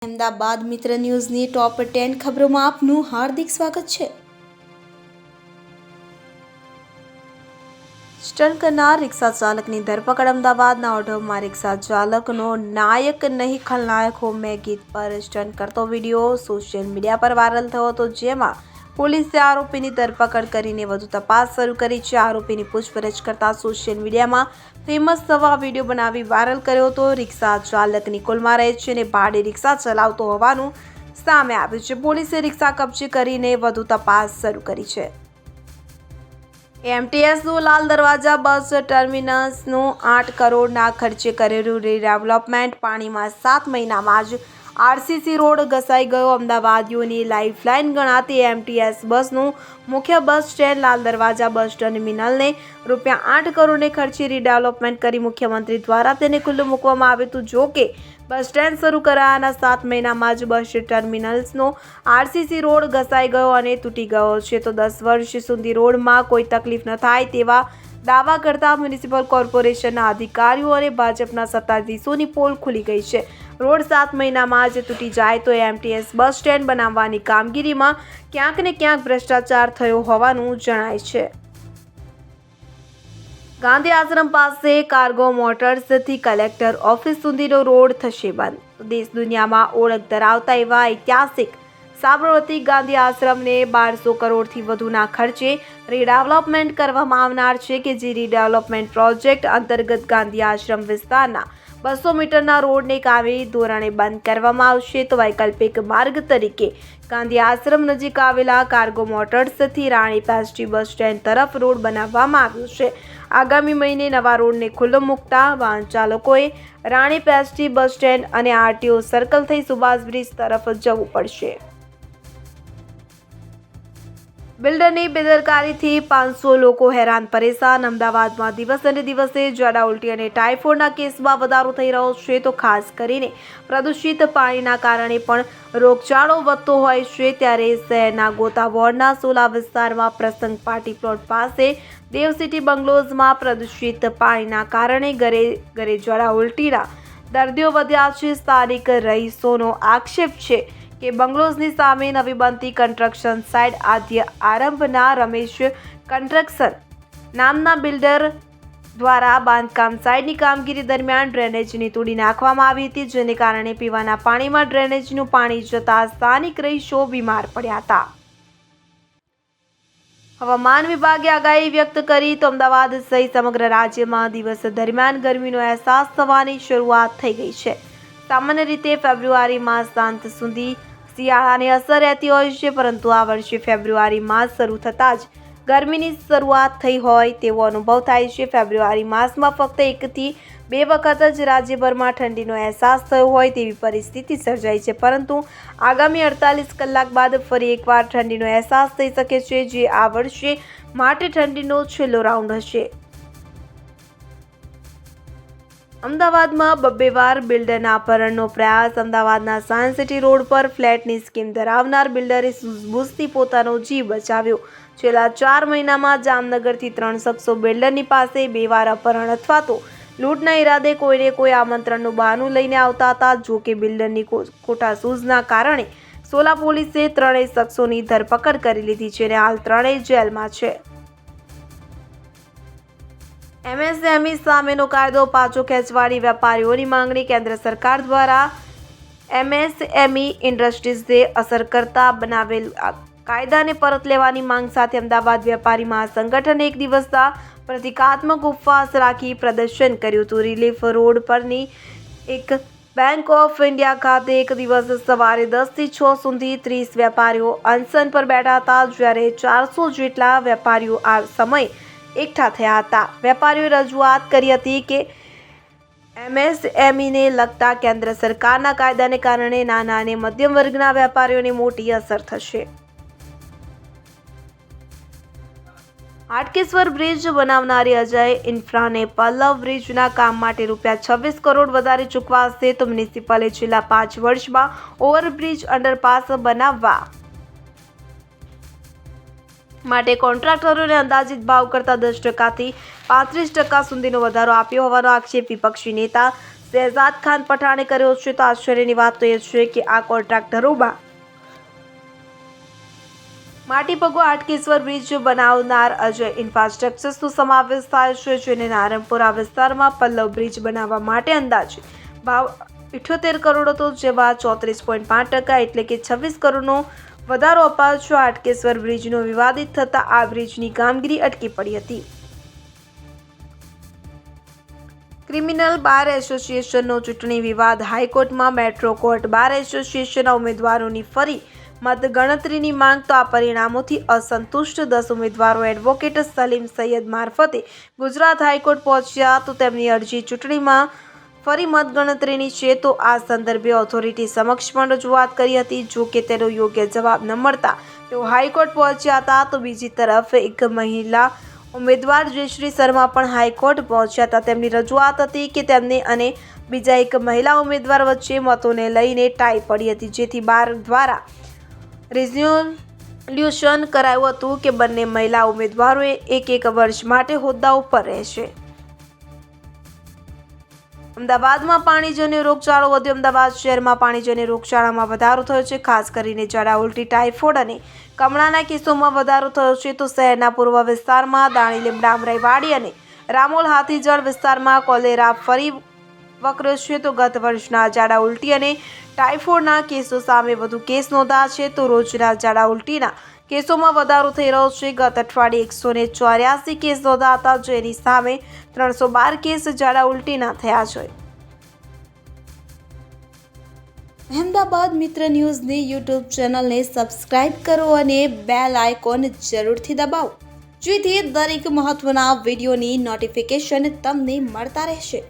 અમદાવાદ મિત્ર ન્યૂઝની ટોપ 10 ખબરોમાં આપનું હાર્દિક સ્વાગત છે। સ્ટન્ટ કરનાર રિક્ષા ચાલકની ધરપકડ। અમદાવાદના ઓઢવમાં રિક્ષા ચાલકનો નાયક નહીં ખલનાયક હો મેં ગીત પર સ્ટન્ટ કરતો વિડીયો સોશિયલ મીડિયા પર વાયરલ થયો હતો, જેમાં પોલીસે આરોપીની ધરપકડ કરીને વધુ તપાસ શરૂ કરી છે। આરોપીની પૂછપરછ કરતા સોશિયલ મીડિયામાં ફેમસ થવા વિડીયો બનાવી વાયરલ કર્યો હતો। રિક્ષા ચાલક નિકોલમાં રહે છે અને ભાડે રિક્ષા ચલાવતો હોવાનું સામે આવ્યું છે। પોલીસે રિક્ષા કબજે કરીને વધુ તપાસ શરૂ કરી છે। એમટીએસનું લાલ દરવાજા બસ ટર્મિનસનું 8 કરોડના ખર્ચે કરેલું રીડેવલપમેન્ટ પાણીમાં 7 મહિનામાં જ આરસીસી રોડ ઘસાઈ ગયો। અમદાવાદીઓની લાઇફલાઇન ગણાતી એમટીએસ બસનું મુખ્ય બસ સ્ટેન્ડ લાલ દરવાજા બસ ટર્મિનલને ₹8 કરોડને ખર્ચે રીડેવલપમેન્ટ કરી મુખ્યમંત્રી દ્વારા તેને ખુલ્લું મૂકવામાં આવ્યું હતું। જો કે બસ સ્ટેન્ડ શરૂ કરાયાના 7 મહિનામાં જ બસ ટર્મિનલ્સનો આરસીસી રોડ ઘસાઈ ગયો અને તૂટી ગયો છે, તો 10 વર્ષ સુધી રોડમાં કોઈ તકલીફ ન થાય તેવા દાવા કરતા મ્યુનિસિપલ કોર્પોરેશનના અધિકારીઓ અને ભાજપના સત્તાધીશોની પોલ ખુલી ગઈ છે। રોડ 7 મહિનામાં જ તૂટી જાય તો એમટીએસ બસ સ્ટેન્ડ બનાવવાની કામગીરીમાં ક્યાંક ને ક્યાંક ભ્રષ્ટાચાર થયો હોવાનું જણાય છે। ગાંધી આશ્રમ પાસે કાર્ગો મોટર્સથી કલેક્ટર ઓફિસ સુધીનો રોડ થશે બંધ। દેશ દુનિયામાં ઓળખ ધરાવતા એવા ઐતિહાસિક સાબરમતી ગાંધી આશ્રમને 1200 કરોડથી વધુના ખર્ચે રીડેવલપમેન્ટ કરવામાં આવનાર છે કે જે રીડેવલપમેન્ટ પ્રોજેક્ટ અંતર્ગત ગાંધી આશ્રમ વિસ્તારના 200 મીટરના રોડને કાયમી ધોરણે બંધ કરવામાં આવશે, તો વૈકલ્પિક માર્ગ તરીકે ગાંધી આશ્રમ નજીક આવેલા કાર્ગો મોટર્સથી રાણી પેસ્ટ્રી બસ સ્ટેન્ડ તરફ રોડ બનાવવામાં આવ્યો છે। આગામી મહિને નવા રોડને ખુલ્લો મૂકતા વાહન ચાલકોએ રાણી પેસ્ટ્રી બસ સ્ટેન્ડ અને આરટીઓ સર્કલ થઈ સુભાષ બ્રિજ તરફ જવું પડશે। બિલ્ડરની બેદરકારીથી 500 લોકો હેરાન પરેશાન। અમદાવાદમાં દિવસે ને દિવસે ઝાડા ઉલટી અને ટાઇફોઇડના કેસમાં વધારો થઈ રહ્યો છે, તો ખાસ કરીને પ્રદૂષિત પાણીના કારણે પણ રોગચાળો વધતો હોય છે। ત્યારે શહેરના ગોતા વોર્ડના સોલા વિસ્તારમાં પ્રસંગ પાર્ટી પ્લોટ પાસે દેવસિટી બંગલોઝમાં પ્રદૂષિત પાણીના કારણે ઘરે ઝાડા ઉલટીના દર્દીઓ વધ્યા છે। સ્થાનિક રહીશોનો આક્ષેપ છે કે બંગલોઝની સામે નવી બનતી કન્સ્ટ્રક્શન સાઇટ આદ્ય આરંભના રમેશ કન્સ્ટ્રક્શન નામના બિલ્ડર દ્વારા બાંધકામ સાઇટની કામગીરી દરમિયાન ડ્રેનેજની તોડી નાખવામાં આવી હતી, જેને કારણે પીવાના પાણીમાં ડ્રેનેજનું પાણી જતા સ્થાનિક રહીશો બીમાર પડ્યા હતા। હવામાન વિભાગે આગાહી વ્યક્ત કરી તો અમદાવાદ સહિત સમગ્ર રાજ્યમાં દિવસ દરમિયાન ગરમીનો અહેસાસ થવાની શરૂઆત થઈ ગઈ છે। સામાન્ય રીતે ફેબ્રુઆરી માસ અંત સુધી શિયાળાની અસર રહેતી હોય છે, પરંતુ આ વર્ષે ફેબ્રુઆરી માસ શરૂ થતાં જ ગરમીની શરૂઆત થઈ હોય તેવો અનુભવ થાય છે। ફેબ્રુઆરી માસમાં ફક્ત 1 થી 2 વખત જ રાજ્યભરમાં ઠંડીનો અહેસાસ થયો હોય તેવી પરિસ્થિતિ સર્જાઈ છે, પરંતુ આગામી 48 કલાક બાદ ફરી એકવાર ઠંડીનો અહેસાસ થઈ શકે છે, જે આ વર્ષે માટે ઠંડીનો છેલ્લો રાઉન્ડ હશે। અમદાવાદમાં 2 વાર બિલ્ડરના અપહરણનો પ્રયાસ। અમદાવાદના સાયન્સ સિટી રોડ પર ફ્લેટની સ્કીમ ધરાવનાર બિલ્ડરે સૂઝબૂછથી પોતાનો જીવ બચાવ્યો। છેલ્લા 4 મહિનામાં જામનગરથી 3 શખ્સો બિલ્ડરની પાસે 2 વાર અપહરણ અથવા તો લૂંટના ઈરાદે કોઈને કોઈ આમંત્રણનું બહાનું લઈને આવતા હતા। જો કે બિલ્ડરની ખોટા સૂઝના કારણે સોલા પોલીસે 3 શખ્સોની ધરપકડ કરી લીધી છે અને હાલ 3 જેલમાં છે। એમએસએમઈ સામેનો કાયદો પાછો ખેંચવાની વેપારીઓની માંગણી। કેન્દ્ર સરકાર દ્વારા એમએસએમઈ ઇન્ડસ્ટ્રીઝને અસર કરતા બનાવેલ કાયદાને પરત લેવાની માંગ સાથે અમદાવાદ વેપારી મહાસંગઠને 1 દિવસના પ્રતિકાત્મક ઉપવાસ રાખી પ્રદર્શન કર્યું હતું। રિલીફ રોડ પરની એક બેંક ઓફ ઇન્ડિયા ખાતે 1 દિવસ સવારે 10 થી 6 સુધી 30 વેપારીઓ અનશન પર બેઠા હતા, જ્યારે 400 જેટલા વેપારીઓ આ સમયે એકઠા થયા હતા। વેપારીઓએ રજૂઆત કરી હતી કે એમએસએમઈને લગતા કેન્દ્ર સરકારના કાયદાને કારણે નાના અને મધ્યમ વર્ગના વેપારીઓને મોટી અસર થશે। હાટકેશ્વર બ્રિજ બનાવનારી અજય ઇન્ફ્રાને પલ્લવ બ્રિજના કામ માટે ₹26 કરોડ વધારે ચૂકવાશે, તો મ્યુનિસિપલે છેલ્લા 5 વર્ષમાં ઓવરબ્રિજ અંડરપાસ બનાવવા માટે કોન્ટ્રાક્ટરોને અંદાજિત ભાવ કરતાં 10% થી 35% સુધીનો વધારો આપ્યો હોવાનો આક્ષેપ વિપક્ષી નેતા શહેજાદ ખાન પઠાણે કર્યો છે. તો આશ્ચર્યની વાત તો એ છે કે આ કોન્ટ્રાક્ટરોમાં માટીપગો હાટકેશ્વર બ્રિજ બનાવનાર અજય ઇન્ફ્રાસ્ટ્રક્ચર્સનો સમાવેશ થાય છે, જેને નારણપુરા વિસ્તારમાં પલ્લવ બ્રિજ બનાવવા માટે અંદાજે ભાવ 78 કરોડ હતો, જેમાં 34.5% એટલે કે 26 કરોડનો વધારો અપાયો છે. હાટકેશ્વર બ્રિજનો વિવાદિત થતા આ બ્રિજની કામગીરી અટકી પડી હતી. ક્રિમિનલ બાર એસોસિએશનનો ચૂંટણી વિવાદ હાઈકોર્ટમાં. મેટ્રો કોર્ટ બાર એસોસિએશનના ઉમેદવારોની ફરી મતગણતરીની માંગ. તો આ પરિણામોથી અસંતુષ્ટ 10 ઉમેદવારો એડવોકેટ સલીમ સૈયદ મારફતે ગુજરાત હાઈકોર્ટ પહોંચ્યા. તો તેમની અરજી ચૂંટણીમાં ફરી મતગણતરીની છે. તો આ સંદર્ભે ઓથોરિટી સમક્ષ પણ રજૂઆત કરી હતી. જો કે તેનો યોગ્ય જવાબ ન મળતા તેઓ હાઈકોર્ટ પહોંચ્યા હતા. તો બીજી તરફ એક મહિલા ઉમેદવાર જયશ્રી શર્મા પણ હાઈકોર્ટ પહોંચ્યા હતા. તેમની રજૂઆત હતી કે તેમને અને બીજા એક મહિલા ઉમેદવાર વચ્ચે મતોને લઈને ટાઈ પડી હતી, જેથી બાર દ્વારા રિઝોલ્યુશન કરાયું હતું કે બંને મહિલા ઉમેદવારોએ એક વર્ષ માટે હોદ્દા ઉપર રહેશે. અમદાવાદમાં પાણીજન્ય રોગચાળો વધ્યો. અમદાવાદ શહેરમાં પાણીજન્ય રોગચાળામાં વધારો થયો છે. ખાસ કરીને ઝાડા ઉલટી, ટાઇફોઇડ અને કમળાના કેસોમાં વધારો થયો છે. તો શહેરના પૂર્વ વિસ્તારમાં દાણી લીમડા, અમરાઈવાડી અને રામોલ હાથીજળ વિસ્તારમાં કોલેરા ફરી વકર્યો છે. તો ગત વર્ષના ઝાડા ઉલટી અને ટાઇફોઇડના કેસો સામે વધુ કેસ નોંધાયા છે. તો રોજના ઝાડા ઉલટીના કેસોમાં વધારો થઈ રહ્યો છે. ગત અઠવાડિયે 184 કેસ નોંધાયા હતા, જેની સામે 312 કેસ ઝાડા ઉલટીના થયા છે. અહેમદાબાદ મિત્ર ન્યૂઝની યુટ્યુબ ચેનલને સબસ્ક્રાઇબ કરો અને બેલ આઇકોન જરૂરથી દબાવો, જેથી દરેક મહત્વના વિડીયોની નોટિફિકેશન તમને મળતા રહેશે.